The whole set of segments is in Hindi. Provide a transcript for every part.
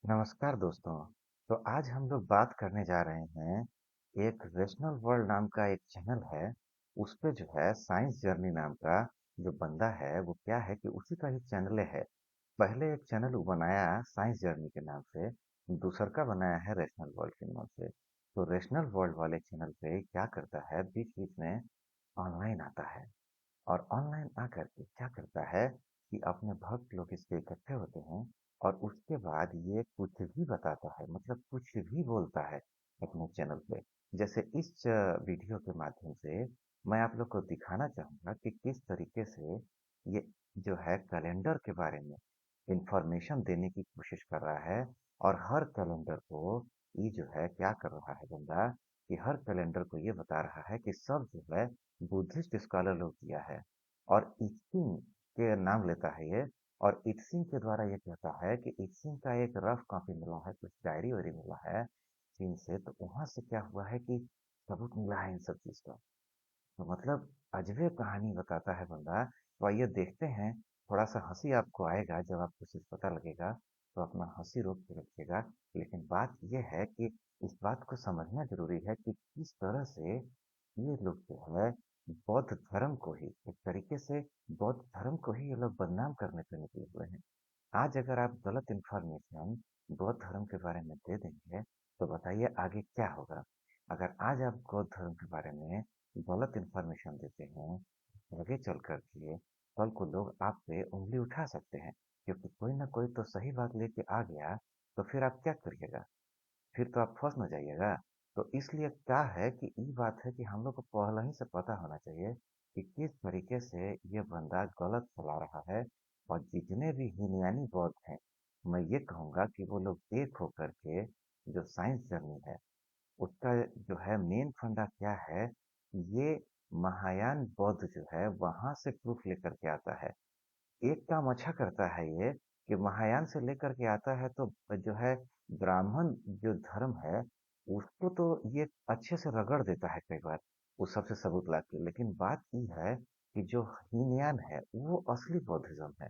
नमस्कार दोस्तों। तो आज हम लोग बात करने जा रहे हैं एक रेशनल वर्ल्ड नाम का एक चैनल है। उस पे जो है साइंस जर्नी नाम का जो बंदा है वो क्या है कि उसी का ही चैनल है। पहले एक चैनल वो बनाया साइंस जर्नी के नाम से, दूसर का बनाया है रेशनल वर्ल्ड के नाम से। तो रेशनल वर्ल्ड वाले चैनल पे क्या करता है, बीच बीच में ऑनलाइन आता है और ऑनलाइन आकर के क्या करता है कि अपने भक्त लोग इस पे इकट्ठे होते हैं और उसके बाद ये कुछ भी बताता है, मतलब कुछ भी बोलता है अपने चैनल पे। जैसे इस वीडियो के माध्यम से मैं आप लोग को दिखाना चाहूंगा कि किस तरीके से ये जो है कैलेंडर के बारे में इंफॉर्मेशन देने की कोशिश कर रहा है। और हर कैलेंडर को ये जो है क्या कर रहा है बंदा कि हर कैलेंडर को ये बता रहा है कि सब जो है बुद्धिस्ट स्कॉलर लोग दिया है। और इत्सिंग के नाम लेता है ये। और इत्सिंग के द्वारा ये कहता है कि इत्सिंग का एक रफ कॉपी मिला है, कुछ डायरी वायरी मिला है चीन से। तो वहां से क्या हुआ है कि सबूत मिला है इन सब चीज का। तो मतलब अजबे कहानी बताता है बंदा। तो आइए देखते हैं। थोड़ा सा हंसी आपको आएगा जब आपको चीज पता लगेगा, तो अपना हंसी रोक के रखिएगा। लेकिन बात यह है कि इस बात को समझना जरूरी है कि किस तरह से ये लोग जो है बौद्ध धर्म को ही एक तरीके से बौद्ध धर्म को ही ये लोग बदनाम करने पे निकले हुए हैं। आज अगर आप गलत इंफॉर्मेशन बौद्ध धर्म के बारे में दे देंगे तो बताइए आगे क्या होगा। अगर आज आप बौद्ध धर्म के बारे में गलत इंफॉर्मेशन देते हैं, आगे चल कर के कल को लोग आप पे उंगली उठा सकते हैं, क्योंकि कोई ना कोई तो सही बात लेके आ गया। तो फिर आप क्या करिएगा? फिर तो आप फंस ना जाइएगा। तो इसलिए क्या है कि ये बात है कि हम लोग को पहले ही से पता होना चाहिए कि किस तरीके से ये बंदा गलत चला रहा है। और जितने भी हीनयानी बौद्ध हैं, मैं ये कहूँगा कि वो लोग एक होकर के जो साइंस जर्नी है उसका जो है मेन फंडा क्या है, ये महायान बौद्ध जो है वहां से प्रूफ लेकर के आता है। एक काम अच्छा करता है ये कि महायान से लेकर के आता है तो जो है ब्राह्मण जो धर्म है उसको तो ये अच्छे से रगड़ देता है कई बार, उस सबसे सबूत ला के। लेकिन बात ये है कि जो हीनयान है वो असली बौद्धिज्म है।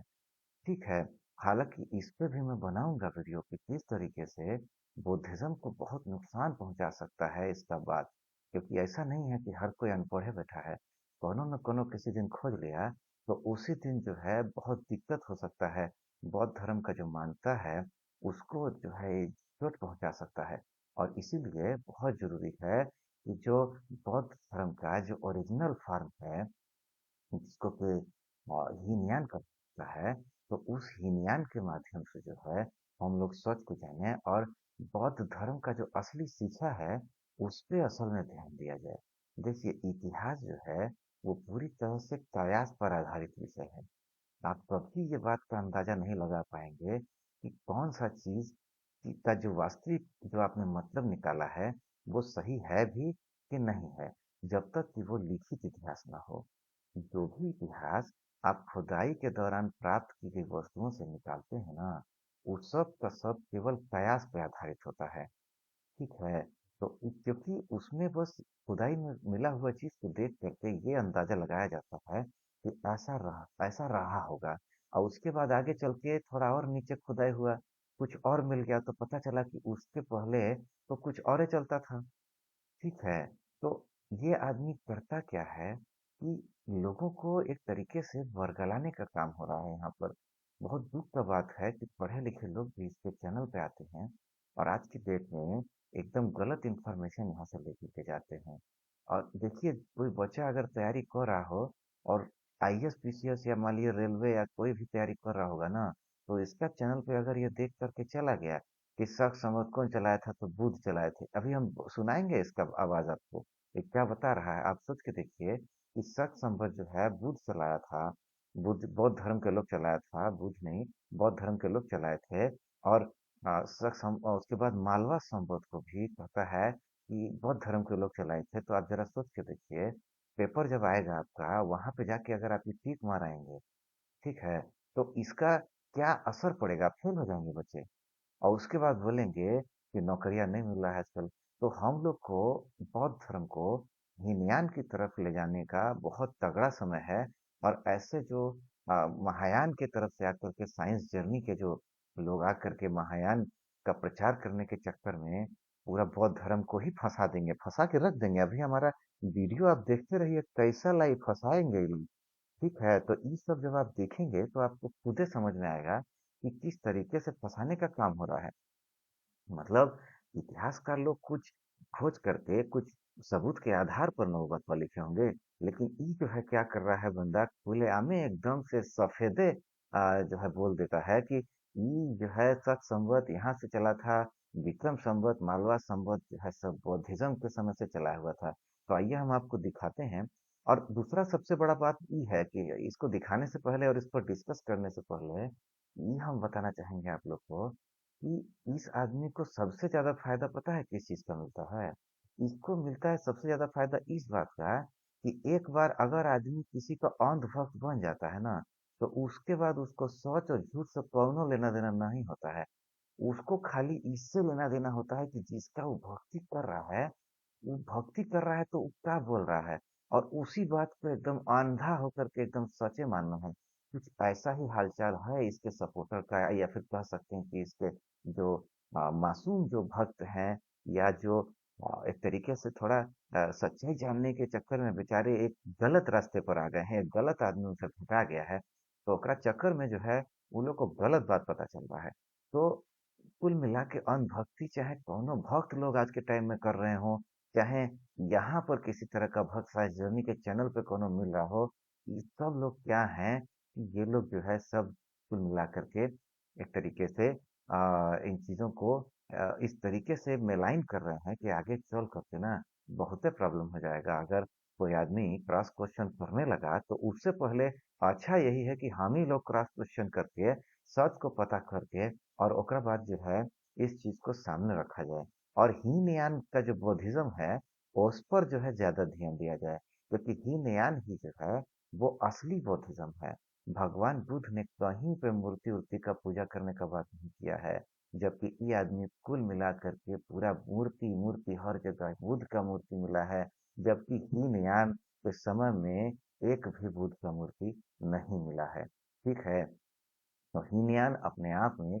ठीक है। हालांकि इस पे भी मैं बनाऊंगा वीडियो कि किस तरीके से बुद्धिज्म को बहुत नुकसान पहुंचा सकता है इसका बात। क्योंकि ऐसा नहीं है कि हर कोई अनपढ़े बैठा है, कोनो न कोनो किसी दिन खोज लिया तो उसी दिन जो है बहुत दिक्कत हो सकता है। बौद्ध धर्म का जो मानता है उसको जो है ये चोट पहुंचा सकता है। और इसीलिए बहुत जरूरी है कि जो बौद्ध धर्म का जो ओरिजिनल फॉर्म है जिसको कि हीनयान करता है, तो उस हीनयान के माध्यम से जो है हम लोग सच को जाने और बौद्ध धर्म का जो असली शिक्षा है उस पे असल में ध्यान दिया जाए। देखिए इतिहास जो है वो पूरी तरह से कयास पर आधारित विषय है। आप कभी ये बात का अंदाजा नहीं लगा पाएंगे कि कौन सा चीज का जो वास्तविक जो आपने मतलब निकाला है वो सही है भी कि नहीं है, जब तक कि वो लिखित इतिहास ना हो। जो भी इतिहास आप खुदाई के दौरान प्राप्त की गई वस्तुओं से निकालते हैं ना, वो सब का सब केवल कयास पर आधारित होता है। ठीक है। तो क्योंकि उसमें बस खुदाई में मिला हुआ चीज को देख करके ये अंदाजा लगाया जाता है कि ऐसा रहा होगा। और उसके बाद आगे चल के थोड़ा और नीचे खुदाई हुआ, कुछ और मिल गया तो पता चला कि उसके पहले तो कुछ और ही चलता था। ठीक है। तो ये आदमी करता क्या है कि लोगों को एक तरीके से वर्गलाने का काम हो रहा है यहाँ पर। बहुत दुख का बात है कि पढ़े लिखे लोग भी इसके चैनल पे आते हैं और आज की डेट में एकदम गलत इंफॉर्मेशन यहाँ से लेके के जाते हैं। और देखिए कोई बच्चा अगर तैयारी कर रहा हो और आईएएस पीसीएस या मान लीजिए रेलवे या कोई भी तैयारी कर रहा होगा ना, तो इसका चैनल पे अगर ये देख करके चला गया कि शक समझ कौन चलाया था, तो बुद्ध चलाए थे। अभी हम सुनाएंगे इसका आवाज आपको, ये क्या बता रहा है आप सोच के देखिए कि शक संवत जो है बुद्ध चलाया था। बुद्ध बौद्ध धर्म के लोग चलाया था, बुद्ध नहीं, बौद्ध धर्म के लोग चलाए थे। और उसके बाद मालवा संवत को भी कहता है कि बौद्ध धर्म के लोग चलाए थे। तो आप जरा सोच के देखिए, पेपर जब आएगा आपका वहां पे जाके अगर आप ये टीक मारेंगे, ठीक है, तो इसका क्या असर पड़ेगा? फेल हो जाएंगे बच्चे। और उसके बाद बोलेंगे कि नौकरियां नहीं मिल रहा है आजकल। तो हम लोग को बौद्ध धर्म को हीनयान की तरफ ले जाने का बहुत तगड़ा समय है। और ऐसे जो महायान के तरफ से आकर के साइंस जर्नी के जो लोग आकर के महायान इसका प्रचार करने के चक्कर में पूरा बौद्ध धर्म को ही फंसा देंगे, फंसा के रख देंगे। अभी हमारा वीडियो आप देखते रहिए, कैसा लाइव फंसाएंगे ये लोग। ठीक है, तो ये सब जब आप देखेंगे तो आपको खुद ही समझ में आएगा कि किस तरीके से फंसाने का काम हो रहा है। मतलब इतिहासकार लोग कुछ खोज करके कुछ सबूत के आधार पर नौबत लिखे होंगे, लेकिन ये जो है क्या कर रहा है बंदा, खुलेआमे एकदम से सफेदे जो है बोल देता है कि ये जो है सत संवत यहाँ से चला था, विक्रम संवत, मालवा संवत जो है सब बौद्धिज्म के समय से चला हुआ था। तो आइए हम आपको दिखाते हैं। और दूसरा सबसे बड़ा बात ये है कि इसको दिखाने से पहले और इस पर डिस्कस करने से पहले ये हम बताना चाहेंगे आप लोग को कि इस आदमी को सबसे ज्यादा फायदा पता है किस चीज का मिलता है? इसको मिलता है सबसे ज्यादा फायदा इस बात का कि एक बार अगर आदमी किसी का अंधभक्त बन जाता है ना, तो उसके बाद उसको सच और झूठ से कौनो लेना देना नहीं होता है। उसको खाली इससे लेना देना होता है कि जिसका वो भक्ति कर रहा है, वो भक्ति कर रहा है तो वो क्या बोल रहा है, और उसी बात को एकदम अंधा होकर के एकदम सचे मानना है। कुछ ऐसा ही हालचाल है इसके सपोर्टर का, या फिर कह सकते हैं कि इसके जो मासूम जो भक्त हैं, या जो एक तरीके से थोड़ा सच्चाई जानने के चक्कर में बेचारे एक गलत रास्ते पर आ गए हैं, एक गलत आदमी उनसे भटका गया है, तो ओकरा चक्कर में जो है उन लोग को गलत बात पता चल रहा है। तो कुल मिला के अंधभक्ति चाहे कौनो भक्त लोग आज के टाइम में कर रहे हो, चाहे यहाँ पर किसी तरह का भक्त साइंस जर्नी के चैनल पे कोनो मिल रहा हो, ये सब लोग क्या हैं कि ये लोग जो है सब कुल मिला करके एक तरीके से इन चीजों को इस तरीके से मेलाइन कर रहे हैं कि आगे चल करके ना बहुत प्रॉब्लम हो जाएगा। अगर कोई आदमी क्रॉस क्वेश्चन करने लगा तो उससे पहले अच्छा यही है कि हम ही लोग क्रॉस क्वेश्चन करके सच को पता करके और ओकरा बाद जो है इस चीज को सामने रखा जाए, और हीनयान का जो बौद्धिज्म है उस पर जो है ज्यादा ध्यान दिया जाए, क्योंकि हीनयान ही जो है वो असली बौद्धिज्म है। भगवान बुद्ध ने कहीं पे मूर्ति उर्ति का पूजा करने का बात नहीं किया है, जबकि ये आदमी कुल मिला करके पूरा मूर्ति मूर्ति हर जगह बुद्ध का मूर्ति मिला है, जबकि हीनयान के समय में एक भी बुद्ध का मूर्ति नहीं मिला है। ठीक है, तो हीनयान अपने आप में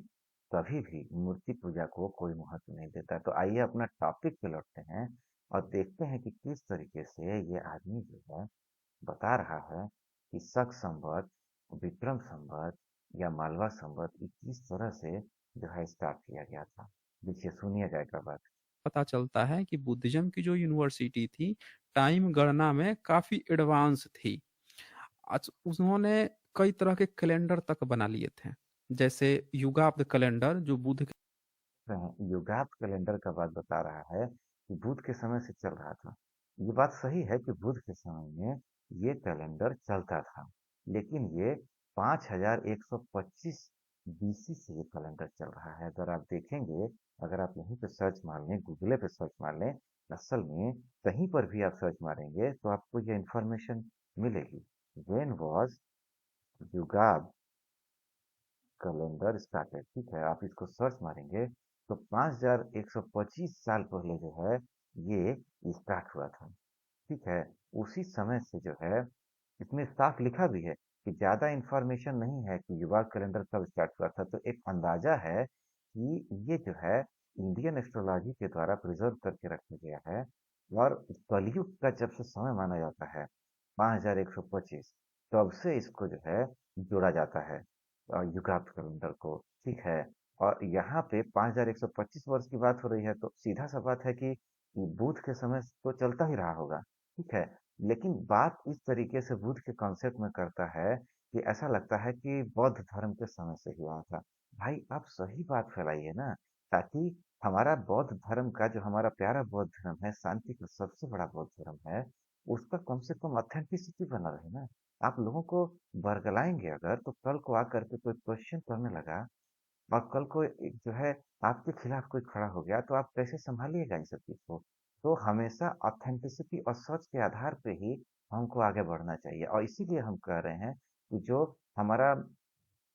कभी भी मूर्ति पूजा को कोई महत्व नहीं देता। तो आइए अपना टॉपिक पे लौटते हैं और देखते हैं कि किस तरीके से ये आदमी जो है बता रहा है कि शक संवत, विक्रम संवत या मालवा संवत ये किस तरह से जो है स्टार्ट किया गया था। देखिए सुनिएगा एक बात। पता चलता है कि बुद्धिज्म की जो यूनिवर्सिटी थी, टाइम गणना में काफी एडवांस थी। आज उन्होंने कई तरह के कैलेंडर तक बना लिए थे, जैसे युगाब्द कैलेंडर जो बुद्ध के युगात कैलेंडर का बात बता रहा है कि बुद्ध के समय से चल रहा था। ये बात सही है कि बुद्ध के समय में ये कैलेंडर चलता था, लेकिन ये 5125 बीसी से ये कैलेंडर चल रहा है। अगर आप देखेंगे, अगर आप यहीं पे सर्च मार लें, गूगल पे सर्च मार लें, असल में कहीं पर भी आप सर्च मारेंगे तो आपको ये इंफॉर्मेशन मिलेगी। When was Yugabda calendar started. ठीक है, आप इसको सर्च मारेंगे तो 5125 साल पहले जो है ये स्टार्ट हुआ था। ठीक है, उसी समय से जो है इसमें साफ लिखा भी है कि ज्यादा इंफॉर्मेशन नहीं है कि युवा कैलेंडर कब स्टार्ट हुआ था, तो एक अंदाजा है कि ये जो है इंडियन एस्ट्रोलॉजी के द्वारा प्रिजर्व करके रखा गया है। और कलयुग का जब से समय माना जाता है 5125, तब से इसको जो है जोड़ा जाता है युगांत कैलेंडर को। ठीक है, और यहाँ पे 5125 वर्ष की बात हो रही है, तो सीधा सा बात है कि बुद्ध के समय तो चलता ही रहा होगा। ठीक है, लेकिन बात इस तरीके से बुद्ध के कॉन्सेप्ट में करता है कि ऐसा लगता है कि बौद्ध धर्म के समय से ही आया था। भाई आप सही बात फैलाइए ना, ताकि हमारा बौद्ध धर्म का जो हमारा प्यारा बौद्ध धर्म है, शांति का सबसे बड़ा बौद्ध धर्म है, उसका कम से कम ऑथेंटिसिटी बना रहे ना। आप लोगों को बरगलाएंगे अगर, तो कल को आकर के कोई क्वेश्चन करने लगा और कल को जो है आपके खिलाफ कोई खड़ा हो गया, तो आप कैसे संभालिएगा इन सब चीज को? तो हमेशा ऑथेंटिसिटी और सच के आधार पे ही हमको आगे बढ़ना चाहिए, और इसीलिए हम कह रहे हैं कि जो हमारा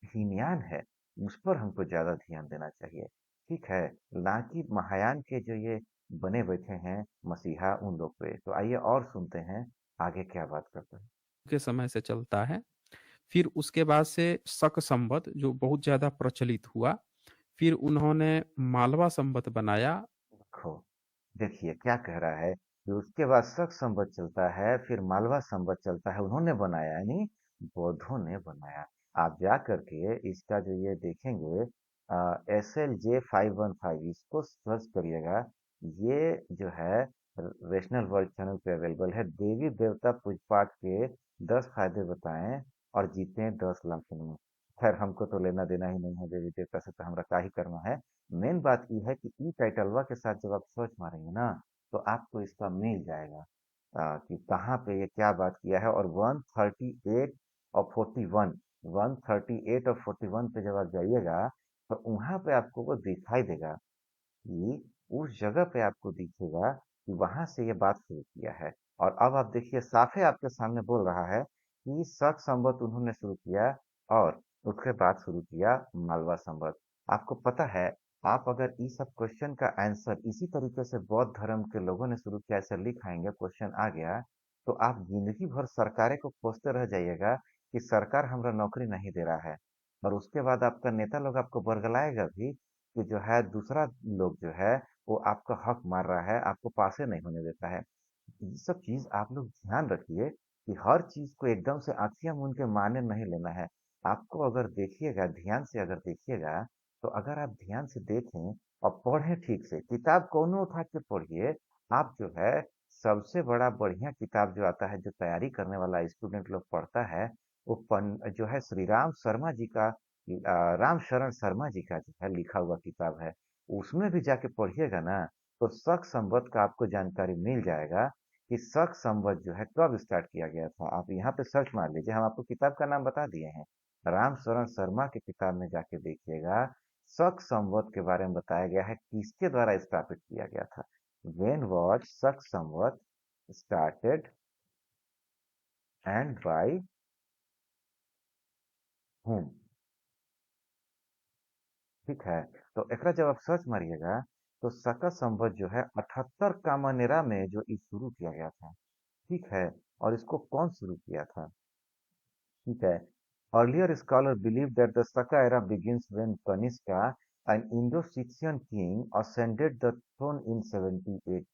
हीनयान है उस पर हमको ज्यादा ध्यान देना चाहिए। ठीक है, ना कि महायान के जो ये बने बैठे हैं मसीहा उन लोग पे। तो आइए और सुनते हैं आगे क्या बात करते हैं। समय से चलता है। फिर उसके बाद से शक संवत जो बहुत ज्यादा प्रचलित हुआ। फिर उन्होंने मालवा संवत बनाया। देखो, देखिए क्या कह रहा है कि उसके बाद शक संवत चलता है, फिर मालवा संवत चलता है, उन्होंने बनाया यानी बौद्धों ने बनाया। आप जा करके इसका जो ये देखेंगे, SLJ515, इसको सर्च करिएगा। ये जो है रेशनल वर्ल्ड चैनल पे अवेलेबल है। देवी देवता पूजपाठ के 10 फायदे बताएं और जीतें 10 लाख इनाम। खैर हमको तो लेना देना ही नहीं है देवी देवता से, तो हमरा का ही करना है। मेन बात ये है कि ई टाइटलवा के साथ जब आप सर्च मारेंगे ना, तो आपको इसका मिल जाएगा कि कहाँ पे ये क्या बात किया है। और 138 और 41, 138 और 41 पे जब आप जाइएगा, तो वहां पे आपको वो दिखाई देगा कि उस जगह पे आपको दिखेगा कि वहां से ये बात शुरू किया है। और अब आप देखिए साफे आपके सामने बोल रहा है कि शक संवत उन्होंने शुरू किया और उसके बाद शुरू किया मालवा संवत। आपको पता है, आप अगर इस सब क्वेश्चन का आंसर इसी तरीके से बौद्ध धर्म के लोगों ने शुरू किया ऐसे लिख आएंगे, क्वेश्चन आ गया, तो आप जिंदगी भर सरकारें को कोसते रह जाइएगा कि सरकार हमरा नौकरी नहीं दे रहा है। और उसके बाद आपका नेता लोग आपको बरगलाएगा भी कि जो है दूसरा लोग जो है वो आपका हक मार रहा है, आपको पासे नहीं होने देता है। ये सब चीज आप लोग ध्यान रखिए कि हर चीज को एकदम से आंखियां मूंद के माने नहीं लेना है। आपको अगर देखिएगा, ध्यान से अगर देखिएगा, तो अगर आप ध्यान से देखें और पढ़ें ठीक से, किताब कोनो उठा के पढ़िए। आप जो है सबसे बड़ा बढ़िया किताब जो आता है, जो तैयारी करने वाला स्टूडेंट लोग पढ़ता है, वो जो है श्री राम शर्मा जी का, राम शरण शर्मा जी का जो है लिखा हुआ किताब है। उसमें भी जाके पढ़िएगा ना, तो शक संवत का आपको जानकारी मिल जाएगा कि शक संवत जो है कब स्टार्ट किया गया था। आप यहाँ पे सर्च मार लीजिए, हम आपको किताब का नाम बता दिए हैं। राम शरण शर्मा की किताब में जाके देखिएगा, शक संवत के बारे में बताया गया है, किसके द्वारा स्थापित किया गया था। वेन वॉज शक संवत स्टार्टेड एंड बाय whom। ठीक है, तो एकरा जब आप सर्च मारिएगा, तो शक संवत जो है 78 कामनेरा में जो ये शुरू किया गया था। ठीक है, और इसको कौन शुरू किया था? ठीक है, earlier scholar believe that the Saka era begins when Kanishka, an Indo-Scythian king, ascended the throne in 78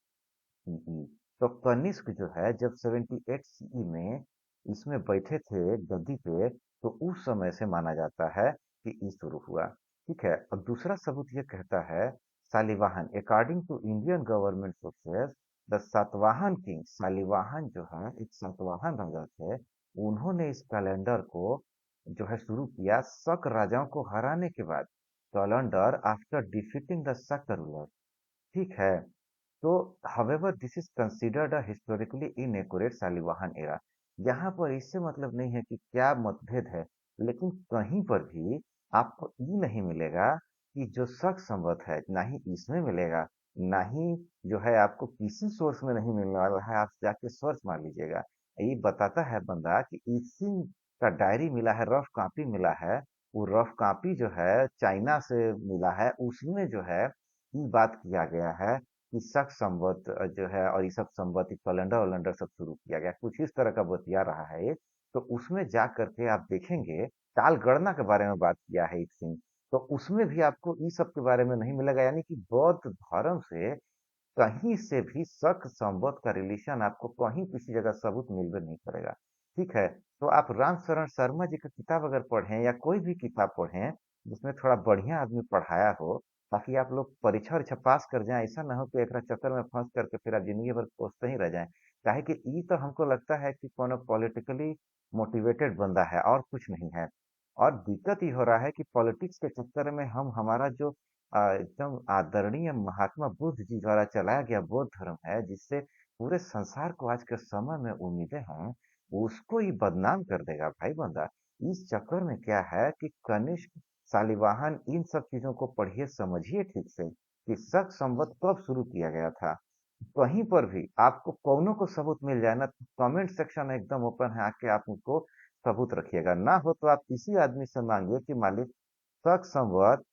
CE। तो कनिष्क जो है जब 78 सीई में इसमें बैठे थे गद्दी पे, तो उस समय से माना जाता है कि ये शुरू हुआ। ठीक है, और दूसरा सबूत ये कहता है Salivahana, according to Indian government sources, the Satavahana king, Salivahana जो है एक सातवाहन राजा थे, उन्होंने इस कैलेंडर को जो है शुरू किया शक राजाओं को हराने के बाद। कैलेंडर आफ्टर डिफीटिंग द शक रूलर। ठीक है, तो however this is considered a historically inaccurate Salivahana era. यहाँ पर इससे मतलब नहीं है कि क्या मतभेद है, लेकिन कहीं पर भी आपको ये नहीं मिलेगा कि जो शक संवत है, ना ही इसमें मिलेगा, ना ही जो है आपको किसी सोर्स में नहीं मिलने वाला है। आप जाके सर्च मार लीजिएगा, ये बताता है बंदा कि इसी का डायरी मिला है, रफ कॉपी मिला है। वो रफ कॉपी जो है चाइना से मिला है, उसमें जो है ये बात किया गया है कि शक संवत जो है और ये सब संवत कैलेंडर वलेंडर सब शुरू किया गया, कुछ इस तरह का बतिया रहा है ये। तो उसमें जा करके आप देखेंगे काल गणना के बारे में बात किया है एक सिंह, तो उसमें भी आपको इस सब के बारे में नहीं मिलेगा। यानी कि बौद्ध धर्म से कहीं से भी शक संवत का रिलेशन आपको कहीं किसी जगह सबूत मिलबे नहीं करेगा। ठीक है, तो आप राम शरण शर्मा जी का किताब अगर पढ़ें या कोई भी किताब पढ़ें जिसमें थोड़ा बढ़िया आदमी पढ़ाया हो, ताकि आप लोग परीक्षा वरीक्षा पास कर जाएं, ऐसा ना हो कि एक चक्कर में फंस करके फिर आप जिंदगी भर कोसते ही रह जाएं। काहे कि ई तो हमको लगता है कि कोनो पॉलिटिकली मोटिवेटेड बंदा है और कुछ नहीं है। और दिक्कत ये हो रहा है कि पॉलिटिक्स के चक्कर में हम हमारा जो एकदम आदरणीय महात्मा बुद्ध जी द्वारा चलाया गया बौद्ध धर्म है, जिससे पूरे संसार को आज के समय में उम्मीदें हैं, उसको ही बदनाम कर देगा भाई बंदा। इस चक्कर में क्या है कि कनिष्क, सालिवाहन, इन सब चीजों को पढ़िए, समझिए ठीक से कि शक संवत कब शुरू किया गया था। कहीं पर भी आपको कौनों को सबूत मिल जाए ना, तो कमेंट सेक्शन एकदम ओपन है, आके आप उनको सबूत रखिएगा। ना हो तो आप किसी आदमी से मांगिए कि मालिक शक संवत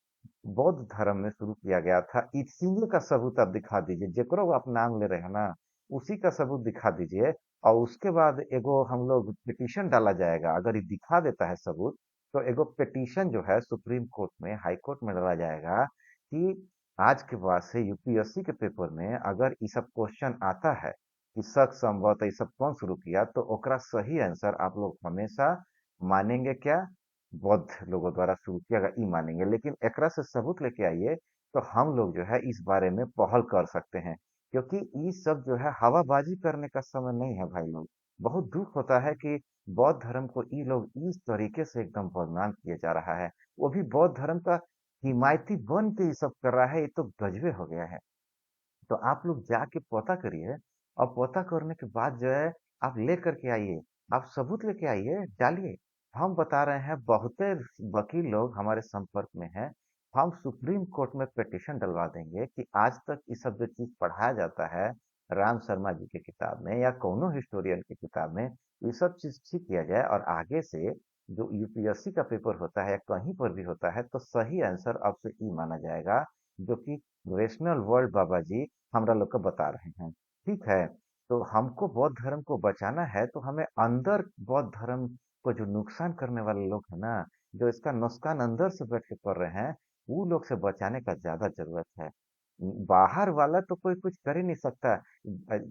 बौद्ध धर्म में शुरू किया गया था, इसी का सबूत आप दिखा दीजिए, जेकरो आप नाम ले रहे हैं ना, उसी का सबूत दिखा दीजिए। और उसके बाद एगो हम लोग पिटीशन डाला जाएगा, अगर ये दिखा देता है सबूत, तो एगो पिटीशन जो है सुप्रीम कोर्ट में, हाई कोर्ट में डाला जाएगा कि आज के बाद से यूपीएससी के पेपर में अगर ये सब क्वेश्चन आता है कि सच संभवत ये सब कौन शुरू किया, तो ओकरा सही आंसर आप लोग हमेशा मानेंगे क्या? बौद्ध लोगों द्वारा शुरू किया गया ई मानेंगे, लेकिन एकरा से सबूत लेके आइए तो हम लोग जो है इस बारे में पहल कर सकते हैं। क्योंकि ये सब जो है हवाबाजी करने का समय नहीं है भाई लोग। बहुत दुख होता है कि बौद्ध धर्म को ये लोग इस तरीके से एकदम बदनाम किया जा रहा है, वो भी बौद्ध धर्म का हिमायती बन के ये सब कर रहा है। ये तो गजबे हो गया है। तो आप लोग जाके पता करिए, और पता करने के बाद जो है आप ले करके आइए, आप सबूत लेके आइए, डालिए। हम बता रहे हैं, बहुते वकील लोग हमारे संपर्क में हैं। हम सुप्रीम कोर्ट में पिटीशन डलवा देंगे कि आज तक ये सब जो चीज पढ़ाया जाता है राम शर्मा जी की किताब में या कोनो हिस्टोरियन की किताब में, ये सब चीज ठीक किया जाए। और आगे से जो यूपीएससी का पेपर होता है या कहीं पर भी होता है, तो सही आंसर अब से ई माना जाएगा, जो कि रेशनल वर्ल्ड बाबा जी हमरा लोग को बता रहे हैं। ठीक है। तो हमको बौद्ध धर्म को बचाना है, तो हमें अंदर बौद्ध धर्म को जो नुकसान करने वाले लोग हैं ना, जो इसका नुकसान अंदर से बैठ के कर रहे हैं, वो लोग से बचाने का ज्यादा जरूरत है। बाहर वाला तो कोई कुछ कर ही नहीं सकता।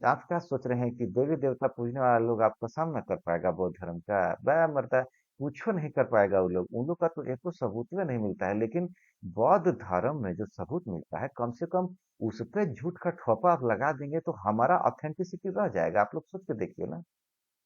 आप क्या सोच रहे हैं कि देवी देवता पूजने वाला लोग आपका सामना कर पाएगा बौद्ध धर्म का? बड़ा मरता है, कुछ नहीं कर पाएगा वो लोग। उन लोग का तो एको सबूत भी नहीं मिलता है। लेकिन बौद्ध धर्म में जो सबूत मिलता है, कम से कम उस पे झूठ का ठोपा आप लगा देंगे तो हमारा ऑथेंटिसिटी रह जाएगा। आप लोग सोच के देखिए ना,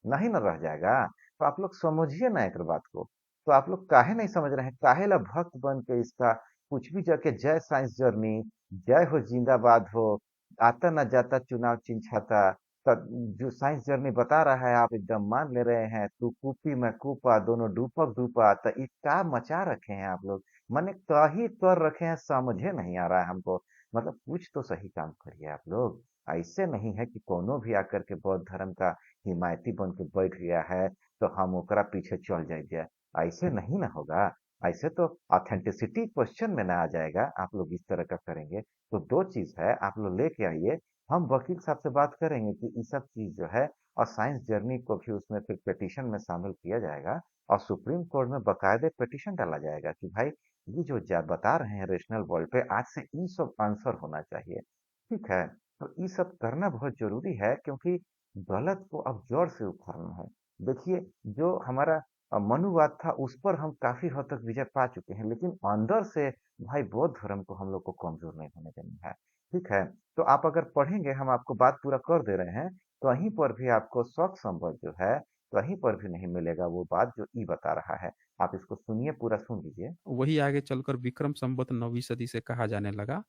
नहीं ना रह जाएगा। तो आप लोग समझिए ना एक बात को। तो आप लोग काहे नहीं समझ रहे हैं? काहे ला भक्त बन के इसका कुछ भी जाके जय साइंस जर्नी, जय हो जिंदाबाद हो, आता ना जाता चुनाव चिंछाता, जो साइंस जर्नी बता रहा है आप एकदम मान ले रहे हैं, तू कूपी मैं कूपा दोनों डूबक डूबा, तो क्या मचा रखे हैं आप लोग? मैंने कही कर रखे हैं, समझे नहीं आ रहा है हमको। मतलब कुछ तो सही काम करिए आप लोग। ऐसे नहीं है कि कोनो भी आकर के बौद्ध धर्म का हिमायती बन के बैठ गया है तो हम ओकरा पीछे चल जाएंगे। ऐसे नहीं ना होगा। ऐसे तो ऑथेंटिसिटी क्वेश्चन में ना आ जाएगा। आप लोग इस तरह का करेंगे तो दो चीज है, आप लोग लेके आइए। हम वकील साहब से बात करेंगे कि ये सब चीज जो है, और साइंस जर्नी को भी उसमें फिर पिटीशन में शामिल किया जाएगा, और सुप्रीम कोर्ट में बकायदे पिटीशन डाला जाएगा कि भाई ये जो बता रहे हैं रेशनल वर्ल्ड पे, आज से ये सब आंसर होना चाहिए। ठीक है। तो ये सब करना बहुत जरूरी है, क्योंकि गलत को अब जड़ से उखाड़ना है। देखिए, जो हमारा मनुवाद था उस पर हम काफी हद तक विजय पा चुके हैं, लेकिन अंदर से भाई बौद्ध धर्म को हम लोग को कमजोर नहीं होने देना है। ठीक है। तो आप अगर पढ़ेंगे, हम आपको बात पूरा कर दे रहे हैं, तो वहीं पर भी आपको सत संबत जो है, वहीं पर भी नहीं मिलेगा वो बात जो ई बता रहा है। आप इसको सुनिए, पूरा सुन लीजिए। वही आगे चलकर विक्रम संवत 9वीं सदी से कहा जाने लगा।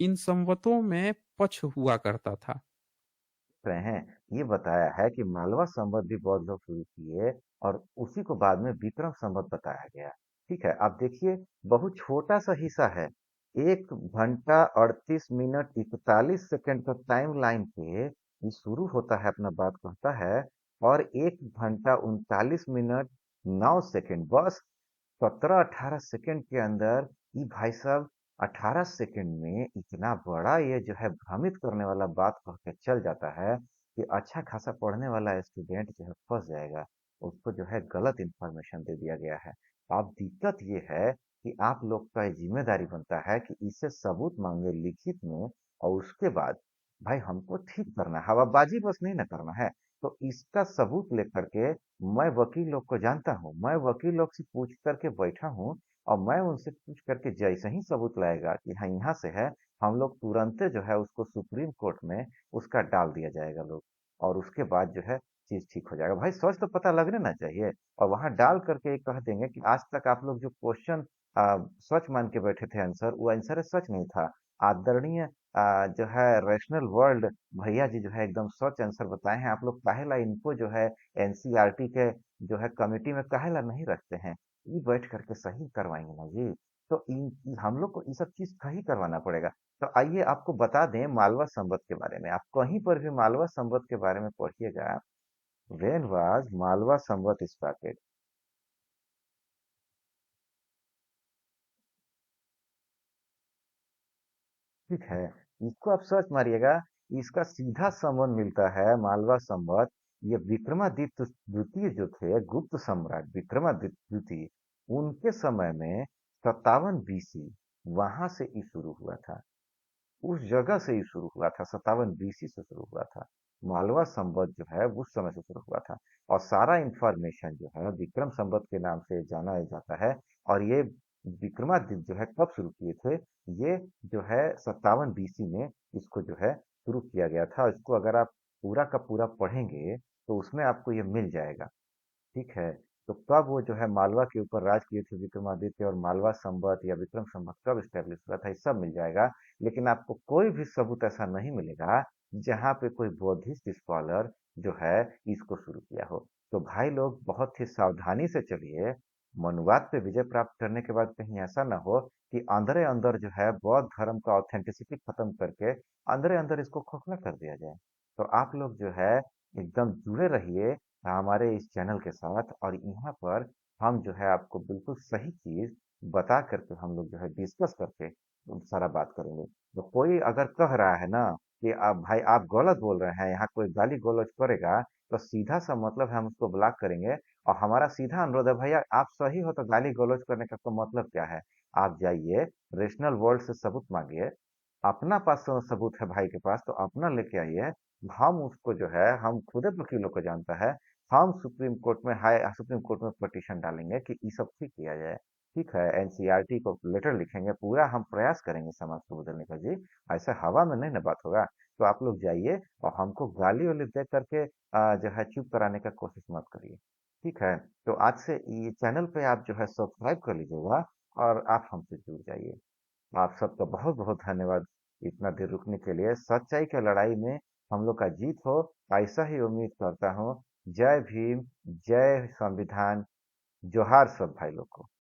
इन संवतों में पक्ष हुआ करता था। रहे हैं, ये बताया है कि मालवा संवत भी बौद्ध लोग शुरू किए, और उसी को बाद में विक्रम संवत बताया गया। ठीक है। आप देखिए, बहुत छोटा सा हिस्सा है, 1 घंटा 38 मिनट 41 सेकंड का टाइम लाइन पे ये शुरू होता है, अपना बात कहता है। और 1 घंटा 39 मिनट 9 सेकंड, बस 17-18 सेकंड के अंदर ये भाई साहब 18 सेकंड में इतना बड़ा ये जो है भ्रमित करने वाला बात कह के चल जाता है कि अच्छा खासा पढ़ने वाला स्टूडेंट जो है फंस जाएगा। उसको जो है गलत इंफॉर्मेशन दे दिया गया है। अब दिक्कत ये है कि आप लोग का ये जिम्मेदारी बनता है कि इससे सबूत मांगे लिखित में, और उसके बाद भाई हमको ठीक करना है, हवाबाजी बस नहीं ना करना है। तो इसका सबूत लेकर के मैं वकील लोग को जानता हूँ, मैं वकील लोग से पूछ करके बैठा हूँ, और मैं उनसे पूछ करके जैसे ही सबूत लाएगा कि हाँ यहाँ से है, हम लोग तुरंत जो है उसको सुप्रीम कोर्ट में उसका डाल दिया जाएगा लोग। और उसके बाद जो है चीज ठीक हो जाएगा। भाई सच तो पता लगने ना चाहिए। और वहां डाल करके ये कह देंगे कि आज तक आप लोग जो क्वेश्चन सच मान के बैठे थे, आंसर वो आंसर सच नहीं था। आदरणीय जो है रैशनल वर्ल्ड भैया जी जो है एकदम सच आंसर बताए हैं। आप लोग काहेला इनको जो है एनसीईआरटी के जो है कमेटी में काहेला नहीं रखते हैं? ये बैठ करके सही करवाएंगे ना जी। तो हम लोग को ये सब चीज सही करवाना पड़ेगा। तो आइए आपको बता दें मालवा संवत के बारे में। आप कहीं पर भी मालवा संवत के बारे में पढ़िएगा, when was Malwa Samvat started. ठीक है। इसको आप सर्च मारिएगा, इसका सीधा संबंध मिलता है मालवा संवत। ये विक्रमादित्य द्वितीय जो थे, गुप्त सम्राट विक्रमादित्य द्वितीय, उनके समय में 57 बीसी वहां से ई शुरू हुआ था। उस जगह से ही शुरू हुआ था, 57 बीसी से शुरू हुआ था। मालवा संवत जो है उस समय से शुरू हुआ था। और सारा इंफॉर्मेशन जो है विक्रम संवत के नाम से जाना जाता है। और ये विक्रमादित्य जो है कब शुरू किए थे, ये जो है 57 बीसी में इसको जो है शुरू किया गया था। इसको अगर आप पूरा का पूरा पढ़ेंगे तो उसमें आपको ये मिल जाएगा। ठीक है। तो कब वो जो है मालवा के ऊपर राज किए थे विक्रमादित्य, और मालवा संवत या विक्रम संवत कब स्टेब्लिश हुआ था, ये सब मिल जाएगा। लेकिन आपको कोई भी सबूत ऐसा नहीं मिलेगा जहाँ पे कोई बौद्धिस्ट स्कॉलर जो है इसको शुरू किया हो। तो भाई लोग बहुत ही सावधानी से चलिए। मनुवाद पे विजय प्राप्त करने के बाद कहीं ऐसा ना हो कि अंदर अंदर जो है बौद्ध धर्म का ऑथेंटिसिटी खत्म करके अंदर अंदर इसको खोखला कर दिया जाए। तो आप लोग जो है एकदम जुड़े रहिए हमारे इस चैनल के साथ। और यहाँ पर हम जो है आपको बिल्कुल सही चीज बता करके हम लोग जो है डिस्कस करके सारा बात करेंगे। तो कोई अगर कह रहा है ना कि आप भाई आप गलत बोल रहे हैं, यहाँ कोई गाली गलौज करेगा, तो सीधा सा मतलब है हम उसको ब्लॉक करेंगे। और हमारा सीधा अनुरोध है, भैया आप सही हो तो गाली गलौज करने का तो मतलब क्या है। आप जाइए रेशनल वर्ल्ड से सबूत मांगिए। अपना पास सबूत है भाई के पास तो अपना लेके आइए। हम उसको जो है हम खुद वकीलों को जानता है, हम सुप्रीम कोर्ट में सुप्रीम कोर्ट में पिटीशन डालेंगे कि ये सब ठीक किया जाए। ठीक है, एनसीईआरटी को लेटर लिखेंगे, पूरा हम प्रयास करेंगे समाज को बदलने का जी। ऐसा हवा में नहीं ना बात होगा। तो आप लोग जाइए और हमको गाली वाली दे करके जो है चुप कराने का कोशिश मत करिए। ठीक है। तो आज से ये चैनल पे आप जो है सब्सक्राइब कर लीजिएगा और आप हमसे जुड़ जाइए। आप सबका बहुत बहुत धन्यवाद इतना देर रुकने के लिए। सच्चाई की लड़ाई में हम लोग का जीत हो, ऐसा ही उम्मीद करता हूँ। जय भीम, जय संविधान, जोहार सब भाई लोग को।